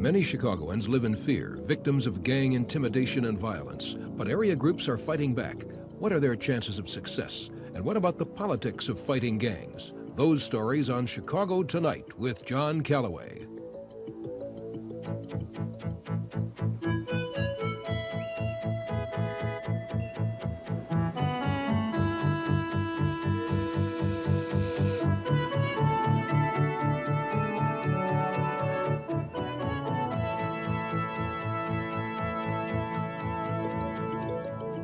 Many Chicagoans live in fear, victims of gang intimidation and violence. But area groups are fighting back. What are their chances of success? And what about the politics of fighting gangs? Those stories on Chicago Tonight with John Callaway.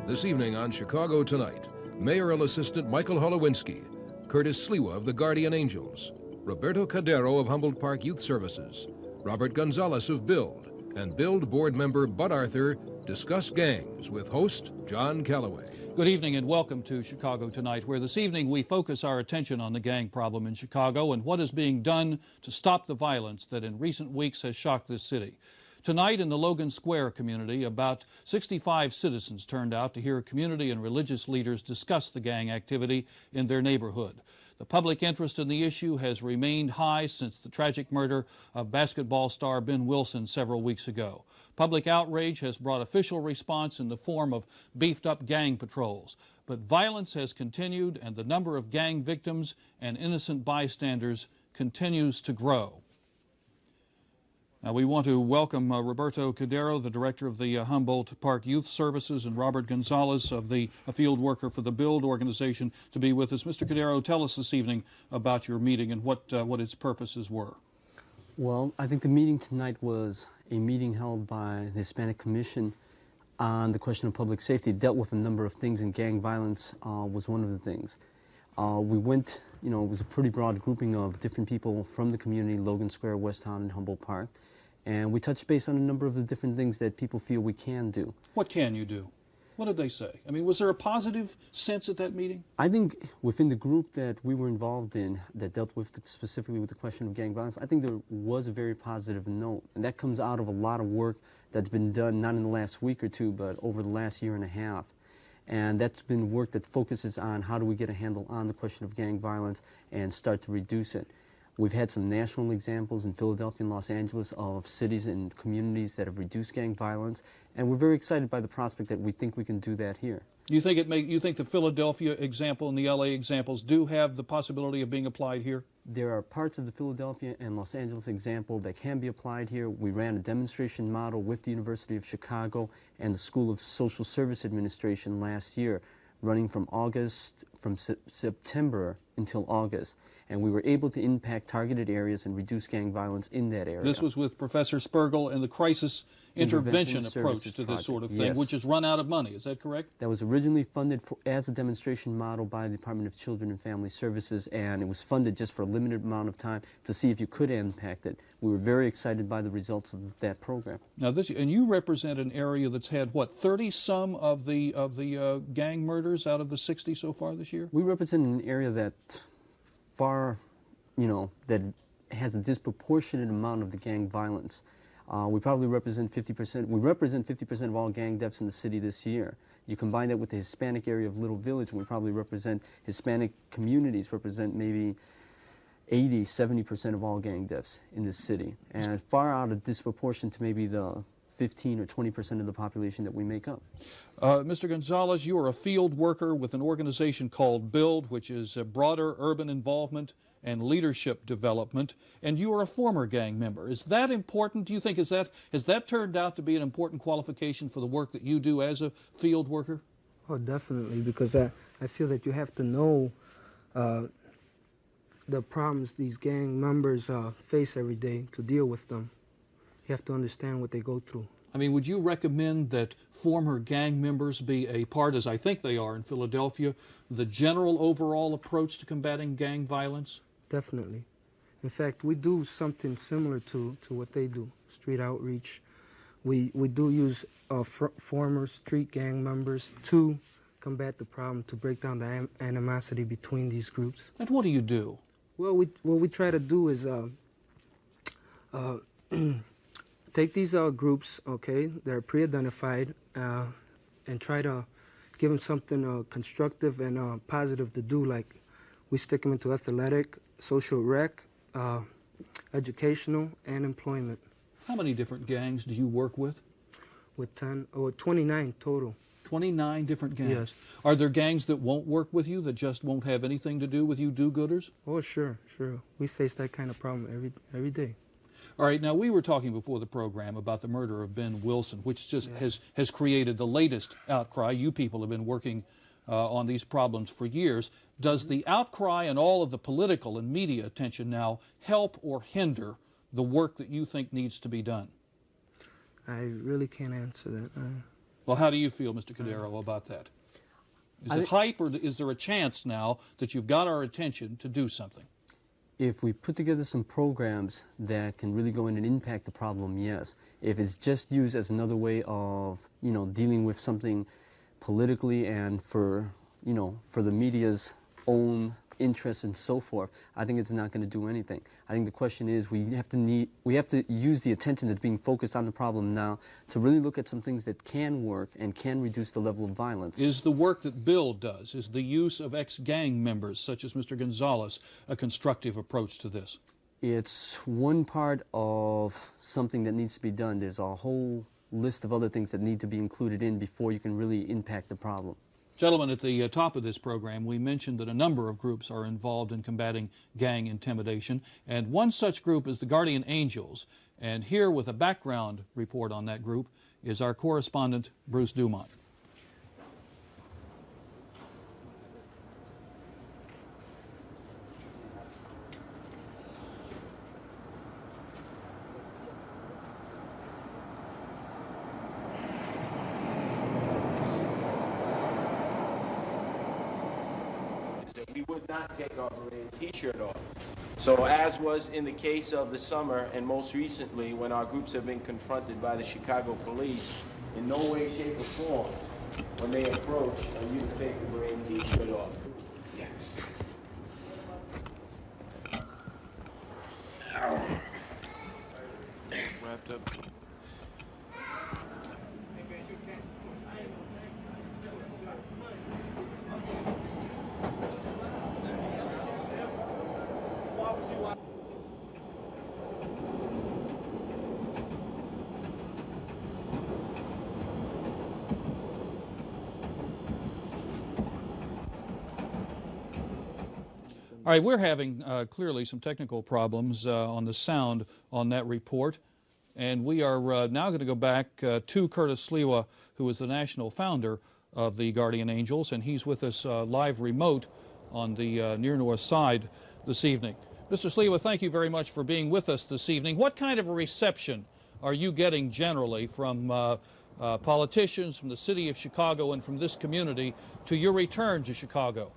This evening on Chicago Tonight, Mayoral Assistant Michael Holewinski, Curtis Sliwa of the Guardian Angels, Roberto Cadero of Humboldt Park Youth Services, Robert Gonzalez of B.U.I.L.D, and B.U.I.L.D board member Bud Arthur discuss gangs with host John Callaway. Good evening and welcome to Chicago Tonight, where this evening we focus our attention on the gang problem in Chicago and what is being done to stop the violence that in recent weeks has shocked this city. Tonight in the Logan Square community, about 65 citizens turned out to hear community and religious leaders discuss the gang activity in their neighborhood. The public interest in the issue has remained high since the tragic murder of basketball star Ben Wilson several weeks ago. Public outrage has brought official response in the form of beefed-up gang patrols. But violence has continued, and the number of gang victims and innocent bystanders continues to grow. Now, we want to welcome Roberto Cadero, the director of the Humboldt Park Youth Services, and Robert Gonzalez, of a field worker for the B.U.I.L.D organization, to be with us. Mr. Cadero, tell us this evening about your meeting and what its purposes were. Well, I think the meeting tonight was a meeting held by the Hispanic Commission on the question of public safety. It dealt with a number of things, and gang violence was one of the things. We went, it was a pretty broad grouping of different people from the community, Logan Square, West Town, and Humboldt Park. And we touched base on a number of the different things that people feel we can do. What can you do? What did they say? I mean, was there a positive sense at that meeting? I think within the group that we were involved in that dealt with specifically with the question of gang violence, I think there was a very positive note. And that comes out of a lot of work that's been done, not in the last week or two, but over the last year and a half. And that's been work that focuses on how do we get a handle on the question of gang violence and start to reduce it. We've had some national examples in Philadelphia and Los Angeles of cities and communities that have reduced gang violence, and we're very excited by the prospect that we think we can do that here. You think the Philadelphia example and the LA examples do have the possibility of being applied here? There are parts of the Philadelphia and Los Angeles example that can be applied here. We ran a demonstration model with the University of Chicago and the School of Social Service Administration last year, running from September until August. And we were able to impact targeted areas and reduce gang violence in that area. This was with Professor Spergel and the crisis intervention approach to this sort of thing, yes, which has run out of money. Is that correct? That was originally funded as a demonstration model by the Department of Children and Family Services, and it was funded just for a limited amount of time to see if you could impact it. We were very excited by the results of that program. Now, and you represent an area that's had, what, 30-some of the gang murders out of the 60 so far this year? We represent an area that that has a disproportionate amount of the gang violence. We probably represent 50%. We represent 50% of all gang deaths in the city this year. You combine that with the Hispanic area of Little Village, and we probably represent Hispanic communities represent maybe 80, 70% of all gang deaths in this city, and far out of disproportion to maybe the 15 or 20% of the population that we make up. Mr. Gonzalez, you are a field worker with an organization called B.U.I.L.D, which is broader urban involvement and leadership development, and you are a former gang member. Is that important? Do you think has that turned out to be an important qualification for the work that you do as a field worker? Oh, definitely, because I feel that you have to know the problems these gang members face every day to deal with them. You have to understand what they go through. I mean, would you recommend that former gang members be a part, as I think they are in Philadelphia, the general overall approach to combating gang violence? Definitely. In fact, we do something similar to what they do, street outreach. We do use former street gang members to combat the problem, to break down the animosity between these groups. And what do you do? Well, what we try to do is take these groups, okay, that are pre-identified, and try to give them something constructive and positive to do. Like, we stick them into athletic, social rec, educational, and employment. How many different gangs do you work with? With 29 total. 29 different gangs. Yes. Are there gangs that won't work with you, that just won't have anything to do with you do-gooders? Oh, sure. We face that kind of problem every day. All right, now we were talking before the program about the murder of Ben Wilson, which just has created the latest outcry. You people have been working on these problems for years. Does the outcry and all of the political and media attention now help or hinder the work that you think needs to be done? I really can't answer that. Well, how do you feel, Mr. Cordero, about that? Is it hype, or is there a chance now that you've got our attention to do something? If we put together some programs that can really go in and impact the problem, yes. If it's just used as another way of, dealing with something politically and for the media's own interests and so forth, I think it's not going to do anything. I think the question is we have to use the attention that's being focused on the problem now to really look at some things that can work and can reduce the level of violence. Is the work that B.U.I.L.D does, is the use of ex-gang members such as Mr. Gonzalez a constructive approach to this? It's one part of something that needs to be done. There's a whole list of other things that need to be included in before you can really impact the problem. Gentlemen, at the top of this program, we mentioned that a number of groups are involved in combating gang intimidation, and one such group is the Guardian Angels. And here with a background report on that group is our correspondent, Bruce Dumont. We would not take our T-shirt off. So as was in the case of the summer and most recently when our groups have been confronted by the Chicago police, in no way, shape, or form, when they approach, are you to take the Marine T-shirt off. Yes. Wrapped up. All right, we're having clearly some technical problems on the sound on that report, and we are now going to go back to Curtis Sliwa, who is the national founder of the Guardian Angels, and he's with us live remote on the near north side this evening. Mr. Sliwa, thank you very much for being with us this evening. What kind of a reception are you getting generally from politicians, from the city of Chicago, and from this community to your return to Chicago?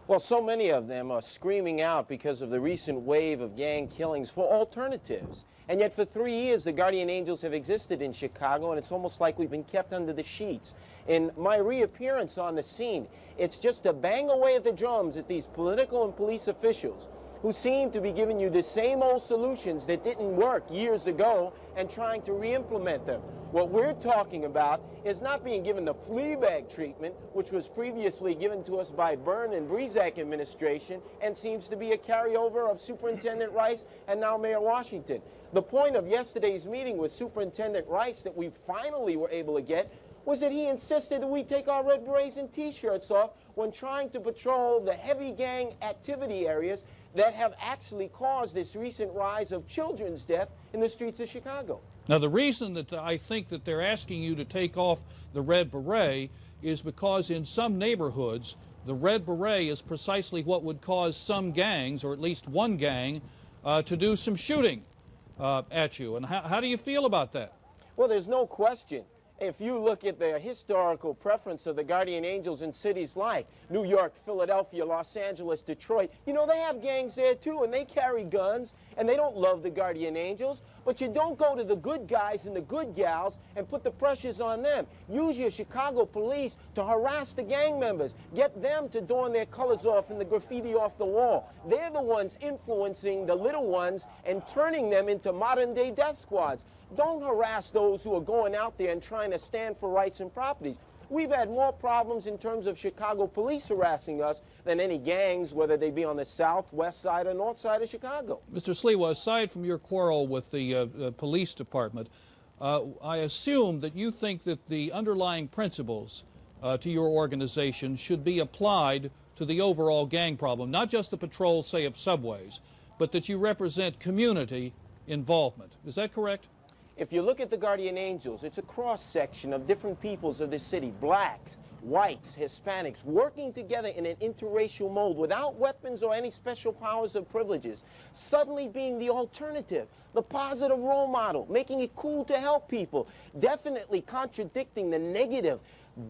Well, so many of them are screaming out because of the recent wave of gang killings for alternatives. And yet for 3 years, the Guardian Angels have existed in Chicago, and it's almost like we've been kept under the sheets. In my reappearance on the scene, it's just a bang away at the drums at these political and police officials who seem to be giving you the same old solutions that didn't work years ago and trying to re-implement them. What we're talking about is not being given the flea bag treatment, which was previously given to us by Byrne and Breezak administration and seems to be a carryover of Superintendent Rice and now Mayor Washington. The point of yesterday's meeting with Superintendent Rice that we finally were able to get was that he insisted that we take our red berets and T-shirts off when trying to patrol the heavy gang activity areas that have actually caused this recent rise of children's death in the streets of Chicago. Now, the reason that I think that they're asking you to take off the red beret is because in some neighborhoods, the red beret is precisely what would cause some gangs, or at least one gang, to do some shooting at you. And how do you feel about that? Well, there's no question. If you look at the historical preference of the Guardian Angels in cities like New York, Philadelphia, Los Angeles, Detroit, you know, they have gangs there too, and they carry guns, and they don't love the Guardian Angels. But you don't go to the good guys and the good gals and put the pressures on them. Use your Chicago police to harass the gang members. Get them to dawn their colors off and the graffiti off the wall. They're the ones influencing the little ones and turning them into modern-day death squads. Don't harass those who are going out there and trying to stand for rights and properties. We've had more problems in terms of Chicago police harassing us than any gangs, whether they be on the south, west side, or north side of Chicago. Mr. Sliwa, aside from your quarrel with the police department, I assume that you think that the underlying principles to your organization should be applied to the overall gang problem, not just the patrol, say, of subways, but that you represent community involvement. Is that correct? If you look at the Guardian Angels, it's a cross-section of different peoples of this city, blacks, whites, Hispanics, working together in an interracial mold without weapons or any special powers or privileges, suddenly being the alternative, the positive role model, making it cool to help people, definitely contradicting the negative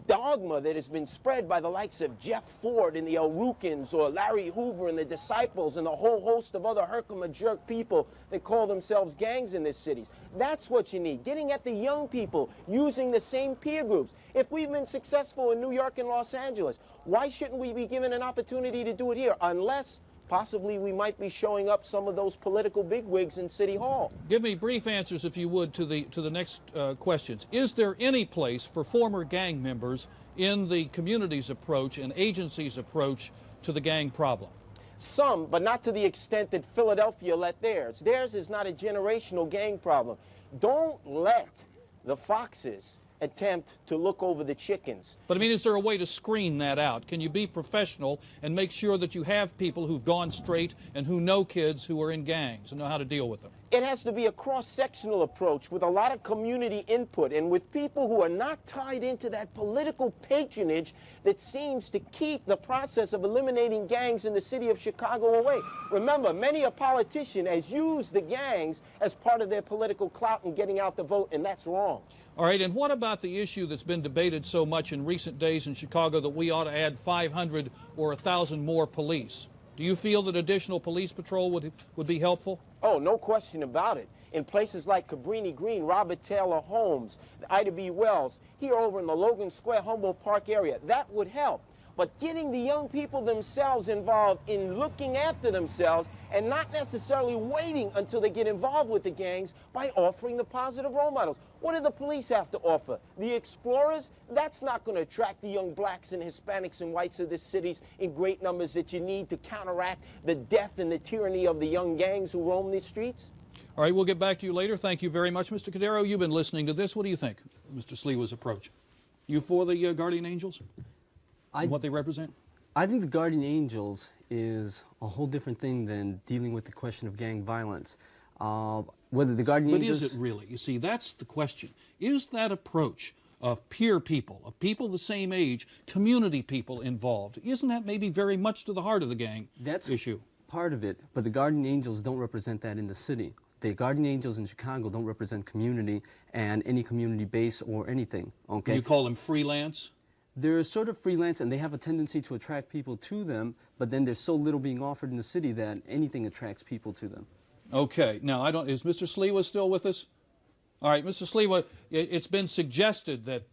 dogma that has been spread by the likes of Jeff Ford and the El Rukins, or Larry Hoover and the Disciples, and a whole host of other herkimer-jerk people that call themselves gangs in this city. That's what you need, getting at the young people, using the same peer groups. If we've been successful in New York and Los Angeles, why shouldn't we be given an opportunity to do it here, unless possibly we might be showing up some of those political bigwigs in City Hall? Give me brief answers, if you would, to the next questions. Is there any place for former gang members in the community's approach and agency's approach to the gang problem? Some, but not to the extent that Philadelphia let theirs. Theirs is not a generational gang problem. Don't let the foxes attempt to look over the chickens. But I mean, is there a way to screen that out? Can you be professional and make sure that you have people who've gone straight and who know kids who are in gangs and know how to deal with them? It has to be a cross-sectional approach with a lot of community input and with people who are not tied into that political patronage that seems to keep the process of eliminating gangs in the city of Chicago away. Remember, many a politician has used the gangs as part of their political clout in getting out the vote, and that's wrong. All right, and what about the issue that's been debated so much in recent days in Chicago that we ought to add 500 or 1,000 more police? Do you feel that additional police patrol would be helpful? Oh, no question about it. In places like Cabrini Green, Robert Taylor Homes, Ida B. Wells, here over in the Logan Square, Humboldt Park area, that would help. But getting the young people themselves involved in looking after themselves and not necessarily waiting until they get involved with the gangs by offering the positive role models. What do the police have to offer? The explorers? That's not going to attract the young blacks and Hispanics and whites of this cities in great numbers that you need to counteract the death and the tyranny of the young gangs who roam these streets. All right, we'll get back to you later. Thank you very much, Mr. Cadero. You've been listening to this. What do you think, Mr. Sliwa's approach? You for the Guardian Angels? And what they represent? I think the Guardian Angels is a whole different thing than dealing with the question of gang violence. Whether the Guardian Angels... But is it really? You see, that's the question. Is that approach of peer people, of people the same age, community people involved, isn't that maybe very much to the heart of the gang issue? Part of it, but the Guardian Angels don't represent that in the city. The Guardian Angels in Chicago don't represent community and any community base or anything. Okay? You call them freelance? They're sort of freelance, and they have a tendency to attract people to them, but then there's so little being offered in the city that anything attracts people to them. Okay. Now, is Mr. Sliwa still with us? All right, Mr. Sliwa, it's been suggested that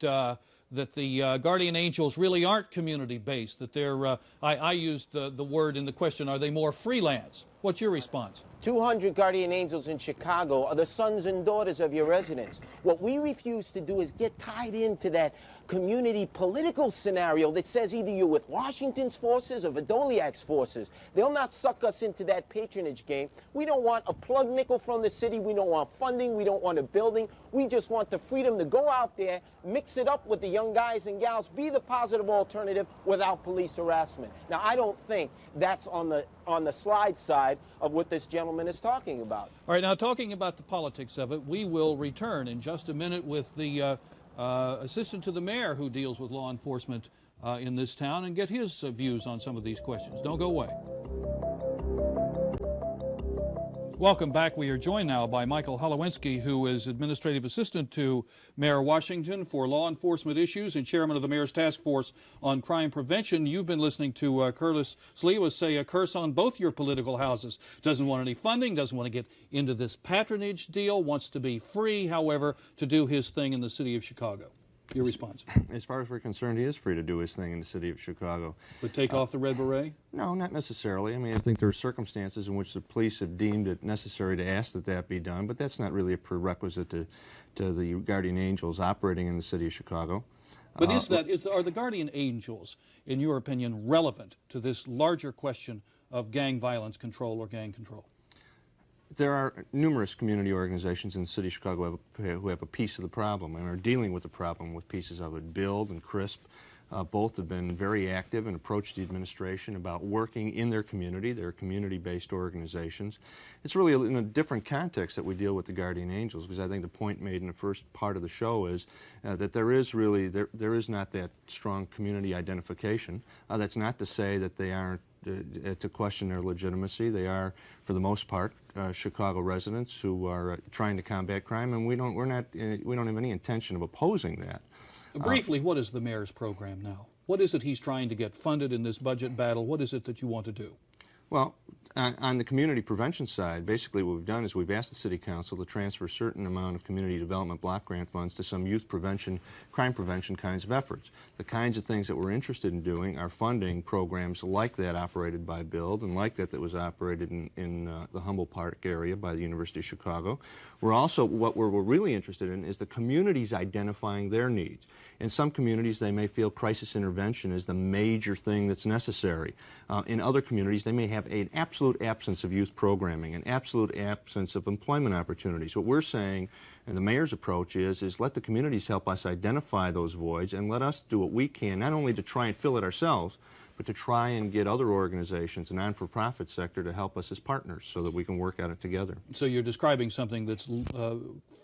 the Guardian Angels really aren't community-based, that they're, I used the word in the question, are they more freelance? What's your response? 200 Guardian Angels in Chicago are the sons and daughters of your residents. What we refuse to do is get tied into that community political scenario that says either you're with Washington's forces or Verdoliak's forces. They'll not suck us into that patronage game. We don't want a plug nickel from the city. We don't want funding. We don't want a building. We just want the freedom to go out there, mix it up with the young guys and gals, be the positive alternative without police harassment. Now, I don't think that's on the slide side of what this gentleman is talking about. All right, now talking about the politics of it, we will return in just a minute with the assistant to the mayor who deals with law enforcement in this town and get his views on some of these questions. Don't go away. Welcome back. We are joined now by Michael Holewinski, who is Administrative Assistant to Mayor Washington for Law Enforcement Issues and Chairman of the Mayor's Task Force on Crime Prevention. You've been listening to Curtis Sliwa say a curse on both your political houses. Doesn't want any funding, doesn't want to get into this patronage deal, wants to be free, however, to do his thing in the city of Chicago. Your response? As far as we're concerned, he is free to do his thing in the city of Chicago. But take off the red beret? No, not necessarily. I mean, I think there are circumstances in which the police have deemed it necessary to ask that that be done, but that's not really a prerequisite to the Guardian Angels operating in the city of Chicago. But are the guardian angels, in your opinion, relevant to this larger question of gang violence control or gang control? There are numerous community organizations in the city of Chicago who have a piece of the problem and are dealing with the problem with pieces of it. B.U.I.L.D and CRISP both have been very active and approached the administration about working in their community. They're community-based organizations. It's really in a different context that we deal with the guardian angels, because I think the point made in the first part of the show is that there is not that strong community identification. That's not to say that they aren't to question their legitimacy. They are, for the most part, Chicago residents who are trying to combat crime, and we don't have any intention of opposing that. Briefly, what is the mayor's program now? What is it he's trying to get funded in this budget battle? What is it that you want to do? Well, on the community prevention side, basically what we've done is we've asked the City Council to transfer a certain amount of community development block grant funds to some youth prevention, crime prevention kinds of efforts. The kinds of things that we're interested in doing are funding programs like that operated by B.U.I.L.D and like that was operated in the Humboldt Park area by the University of Chicago. What we're really interested in is the communities identifying their needs. In some communities, they may feel crisis intervention is the major thing that's necessary. In other communities, they may have an absolute absence of youth programming, an absolute absence of employment opportunities. What we're saying, and the mayor's approach is let the communities help us identify those voids and let us do what we can, not only to try and fill it ourselves, but to try and get other organizations, the non-for-profit sector, to help us as partners so that we can work at it together. So you're describing something that's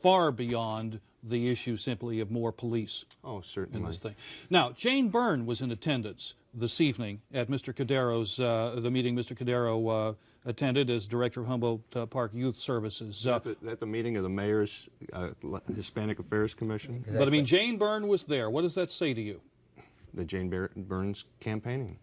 far beyond the issue simply of more police. Oh, certainly. In this thing. Now, Jane Byrne was in attendance this evening at Mr. Cadero's, the meeting Mr. Cadero attended as Director of Humboldt Park Youth Services. At the meeting of the Mayor's Hispanic Affairs Commission? Exactly. But I mean, Jane Byrne was there. What does that say to you? The Jane Byrne's campaigning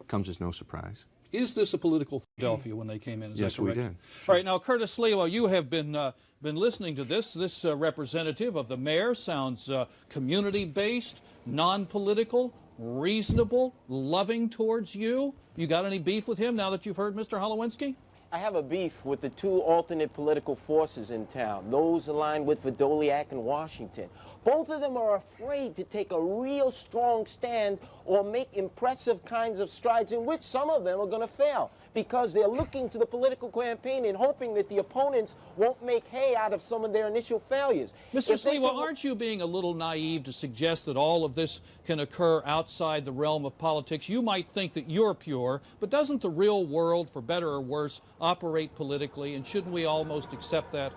comes as no surprise. Is this a political Philadelphia when they came in? Is yes, that correct? We did. All right, now, Curtis Sliwa, you have been listening to this. This representative of the mayor sounds community-based, non-political, reasonable, loving towards you. You got any beef with him now that you've heard Mr. Holewinski? I have a beef with the two alternate political forces in town, those aligned with Verdoliak and Washington. Both of them are afraid to take a real strong stand or make impressive kinds of strides, in which some of them are going to fail because they're looking to the political campaign and hoping that the opponents won't make hay out of some of their initial failures. Mr. Sliwa, aren't you being a little naive to suggest that all of this can occur outside the realm of politics? You might think that you're pure, but doesn't the real world, for better or worse, operate politically, and shouldn't we almost accept that?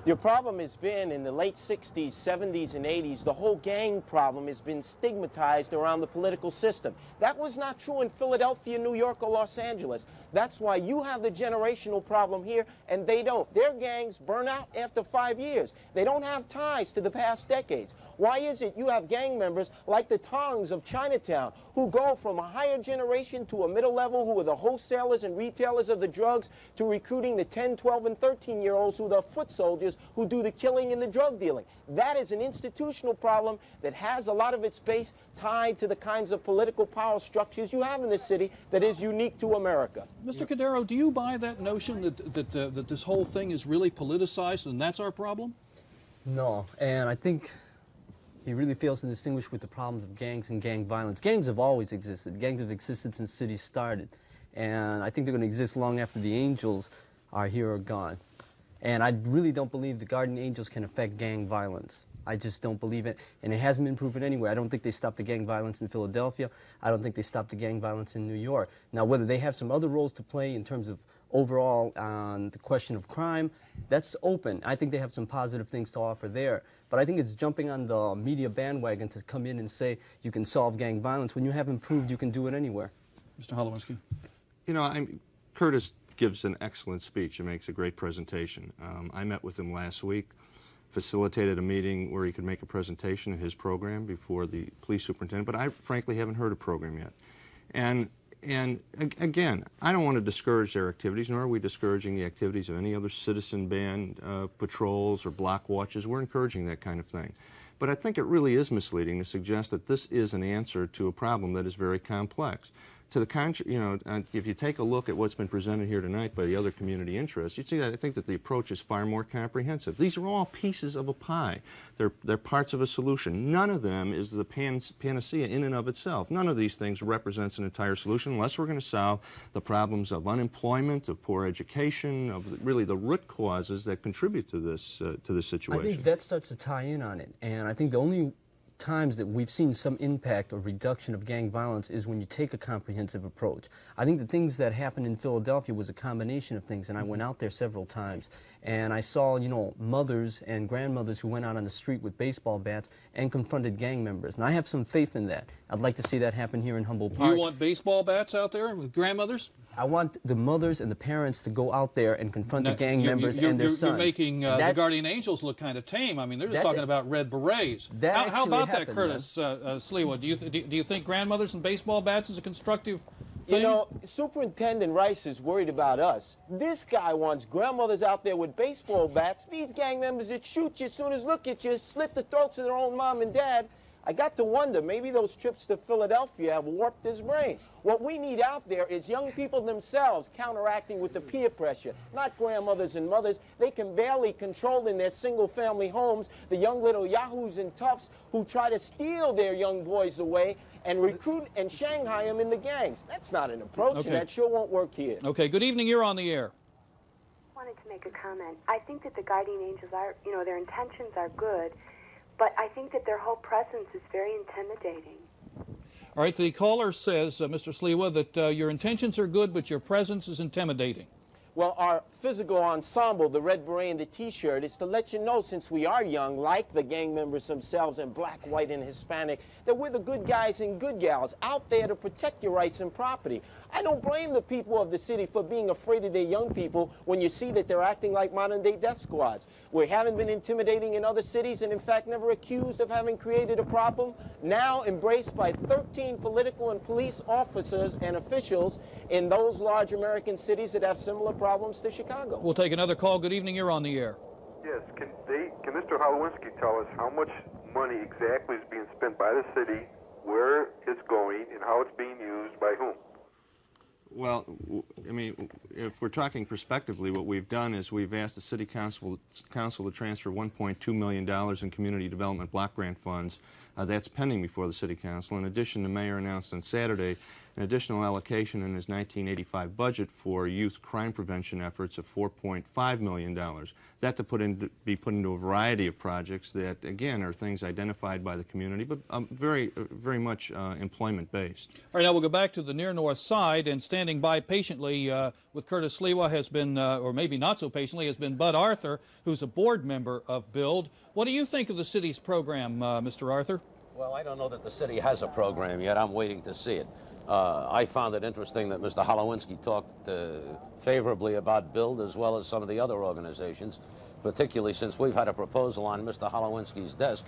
Your problem has been in the late 60s, 70s, and 80s, the whole gang problem has been stigmatized around the political system. That was not true in Philadelphia, New York, or Los Angeles. That's why you have the generational problem here, and they don't. Their gangs burn out after 5 years. They don't have ties to the past decades. Why is it you have gang members like the Tongs of Chinatown who go from a higher generation to a middle level, who are the wholesalers and retailers of the drugs, to recruiting the 10, 12, and 13-year-olds who are the foot soldiers who do the killing and the drug dealing? That is an institutional problem that has a lot of its base tied to the kinds of political power structures you have in this city that is unique to America. Mr. Cadero, do you buy that notion that this whole thing is really politicized and that's our problem? No, and I think he really fails to distinguish with the problems of gangs and gang violence. Gangs have always existed. Gangs have existed since cities started. And I think they're going to exist long after the angels are here or gone. And I really don't believe the guardian angels can affect gang violence. I just don't believe it. And it hasn't been proven anywhere. I don't think they stopped the gang violence in Philadelphia. I don't think they stopped the gang violence in New York. Now, whether they have some other roles to play in terms of overall on the question of crime, that's open. I think they have some positive things to offer there. But I think it's jumping on the media bandwagon to come in and say you can solve gang violence when you haven't proved you can do it anywhere. Mr. Holewinski. You know, Curtis gives an excellent speech and makes a great presentation. I met with him last week, facilitated a meeting where he could make a presentation of his program before the police superintendent, but I frankly haven't heard a program yet. And again, I don't want to discourage their activities, nor are we discouraging the activities of any other citizen band patrols or block watches. We're encouraging that kind of thing. But I think it really is misleading to suggest that this is an answer to a problem that is very complex. to the contrary, you know, if you take a look at what's been presented here tonight by the other community interests, you'd see that I think that the approach is far more comprehensive. These are all pieces of a pie. They're parts of a solution. None of them is the panacea in and of itself. None of these things represents an entire solution unless we're going to solve the problems of unemployment, of poor education, of really the root causes that contribute to this situation. I think that starts to tie in on it, and I think the only times that we've seen some impact or reduction of gang violence is when you take a comprehensive approach. I think the things that happened in Philadelphia was a combination of things, and I went out there several times, and I saw, you know, mothers and grandmothers who went out on the street with baseball bats and confronted gang members, and I have some faith in that. I'd like to see that happen here in Humboldt Park. You want baseball bats out there with grandmothers? I want the mothers and the parents to go out there and confront the gang members and their sons. You're making the Guardian Angels look kind of tame. I mean, they're just talking about red berets. How about that, Curtis Sliwa? Do you think grandmothers and baseball bats is a constructive thing? You know, Superintendent Rice is worried about us. This guy wants grandmothers out there with baseball bats. These gang members that shoot you as soon as look at you, slit the throats of their own mom and dad. I got to wonder, maybe those trips to Philadelphia have warped his brain. What we need out there is young people themselves counteracting with the peer pressure, not grandmothers and mothers. They can barely control in their single-family homes the young little yahoos and toughs who try to steal their young boys away and recruit and Shanghai them in the gangs. That's not an approach, Okay. and that sure won't work here. Okay, good evening. You're on the air. I wanted to make a comment. I think that the Guardian Angels are, you know, their intentions are good, but I think that their whole presence is very intimidating. All right, the caller says, Mr. Sliwa, that your intentions are good, but your presence is intimidating. Well, our physical ensemble, the red beret and the T-shirt, is to let you know, since we are young, like the gang members themselves, and black, white, and Hispanic, that we're the good guys and good gals out there to protect your rights and property. I don't blame the people of the city for being afraid of their young people when you see that they're acting like modern-day death squads. We haven't been intimidating in other cities and, in fact, never accused of having created a problem. Now embraced by 13 political and police officers and officials in those large American cities that have similar problems to Chicago. We'll take another call. Good evening. You're on the air. Yes, can Mr. Holewinski tell us how much money exactly is being spent by the city, where it's going, and how it's being used by whom? Well, I mean, if we're talking prospectively, what we've done is we've asked the City Council to transfer $1.2 million in community development block grant funds. That's pending before the City Council. In addition, the Mayor announced on Saturday an additional allocation in his 1985 budget for youth crime prevention efforts of $4.5 million. That to be put into a variety of projects that, again, are things identified by the community, but very much employment-based. All right, now we'll go back to the near north side, and standing by patiently with Curtis Sliwa has been, or maybe not so patiently, has been Bud Arthur, who's a board member of B.U.I.L.D. What do you think of the city's program, Mr. Arthur? Well, I don't know that the city has a program yet. I'm waiting to see it. I found it interesting that Mr. Holewinski talked favorably about B.U.I.L.D. as well as some of the other organizations, particularly since we've had a proposal on Mr. Holewinski's desk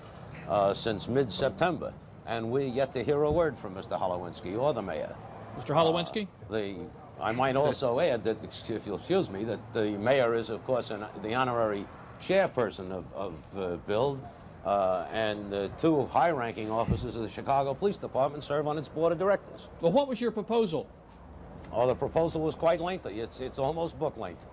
since mid-September, and we yet to hear a word from Mr. Holewinski or the mayor. Mr. Holewinski? I might also add that, if you'll excuse me, that the mayor is, of course, the honorary chairperson of B.U.I.L.D., and two high-ranking officers of the Chicago Police Department serve on its board of directors. Well, what was your proposal? Oh, the proposal was quite lengthy. It's almost book length.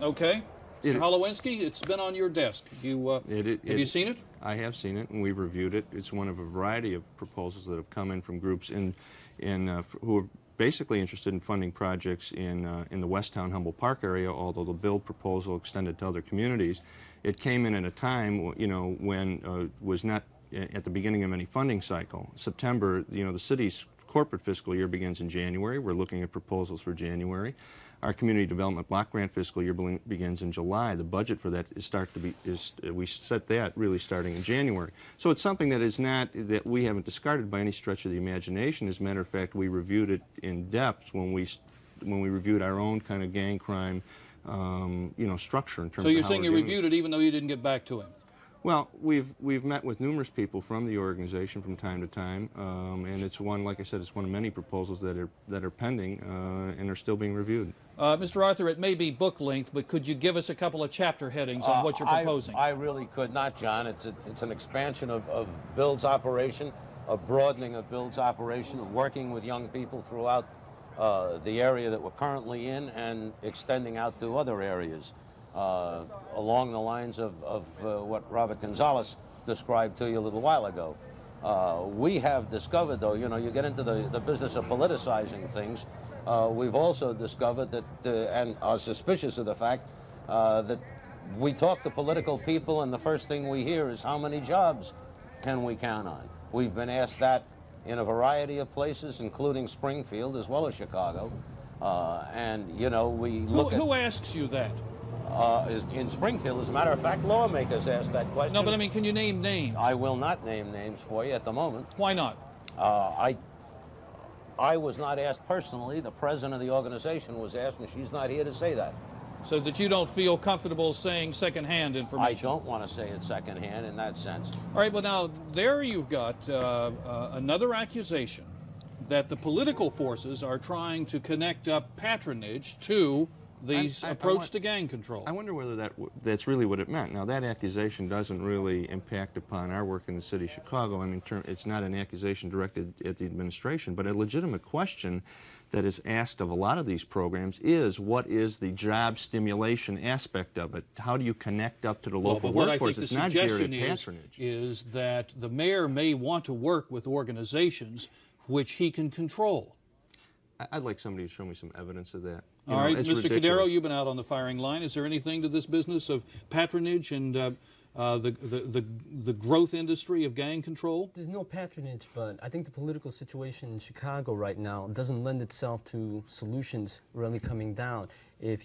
Okay. Mr. Holewinski, it's been on your desk. Have you seen it? I have seen it, and we've reviewed it. It's one of a variety of proposals that have come in from groups who are basically interested in funding projects in the Westtown Humboldt Park area, although the B.U.I.L.D. proposal extended to other communities. It came in at a time, you know, when was not at the beginning of any funding cycle. September, you know, the city's corporate fiscal year begins in January. We're looking at proposals for January. Our community development block grant fiscal year begins in July. The budget for that we set that really starting in January. So it's something that we haven't discarded by any stretch of the imagination. As a matter of fact, we reviewed it in depth when we reviewed our own kind of gang crime structure in terms of So you're saying you reviewed it even though you didn't get back to him? Well, we've met with numerous people from the organization from time to time, and it's one, like I said, it's one of many proposals that are pending and are still being reviewed. Mr. Arthur, it may be book length, but could you give us a couple of chapter headings on what you're proposing? I really could not, John. It's an expansion of B.U.I.L.D.'s operation a broadening of B.U.I.L.D's operation, of working with young people throughout the area that we're currently in and extending out to other areas along the lines of what Robert Gonzalez described to you a little while ago. We have discovered, though, you know, you get into the business of politicizing things, we've also discovered that, and are suspicious of the fact, that we talk to political people and the first thing we hear is how many jobs can we count on? We've been asked that in a variety of places, including Springfield as well as Chicago. And, you know, we look Who asks you that? in Springfield, as a matter of fact, lawmakers ask that question. No, but I mean, can you name names? I will not name names for you at the moment. Why not? I was not asked personally. The president of the organization was asked, and she's not here to say that. So that you don't feel comfortable saying secondhand information? I don't want to say it secondhand in that sense. All right, well now, there you've got another accusation that the political forces are trying to connect up patronage to the approach to gang control. I wonder whether that's really what it meant. Now, that accusation doesn't really impact upon our work in the city of Chicago. I mean, it's not an accusation directed at the administration, but a legitimate question that is asked of a lot of these programs is, what is the job stimulation aspect of it? How do you connect up to the local workforce? It's not geared at patronage. Is that the mayor may want to work with organizations which he can control. I'd like somebody to show me some evidence of that. All right, Mr. Cadero, you've been out on the firing line. Is there anything to this business of patronage and the growth industry of gang control? There's no patronage, but I think the political situation in Chicago right now doesn't lend itself to solutions really coming down. If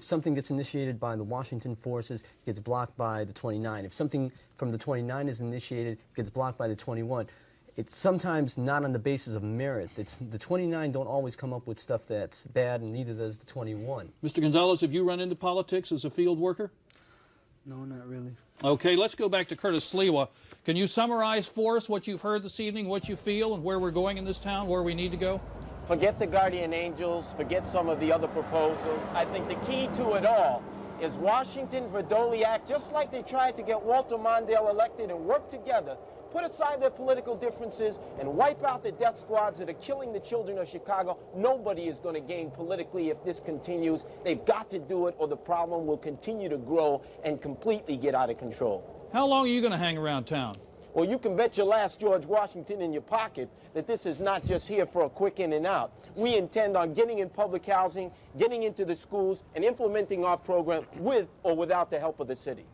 something gets initiated by the Washington forces, it gets blocked by the 29. If something from the 29 is initiated, it gets blocked by the 21. It's sometimes not on the basis of merit. The 29 don't always come up with stuff that's bad, and neither does the 21. Mr. Gonzalez, have you run into politics as a field worker? No, not really. Okay, let's go back to Curtis Sliwa. Can you summarize for us what you've heard this evening, what you feel, and where we're going in this town, where we need to go? Forget the Guardian Angels, forget some of the other proposals. I think the key to it all is Washington-Verdoliak, just like they tried to get Walter Mondale elected and work together, put aside their political differences and wipe out the death squads that are killing the children of Chicago. Nobody is going to gain politically if this continues. They've got to do it, or the problem will continue to grow and completely get out of control. How long are you going to hang around town? Well, you can bet your last George Washington in your pocket that this is not just here for a quick in and out. We intend on getting in public housing, getting into the schools, and implementing our program with or without the help of the city.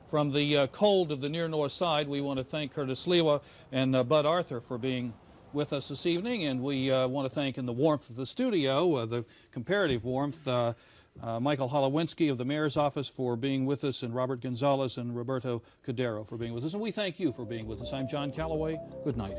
From the cold of the near north side, we want to thank Curtis Sliwa and Bud Arthur for being with us this evening, and we want to thank, in the warmth of the studio, the comparative warmth, Michael Holewinski of the Mayor's Office for being with us, and Robert Gonzalez and Roberto Cadero for being with us. And we thank you for being with us. I'm John Callaway. Good night.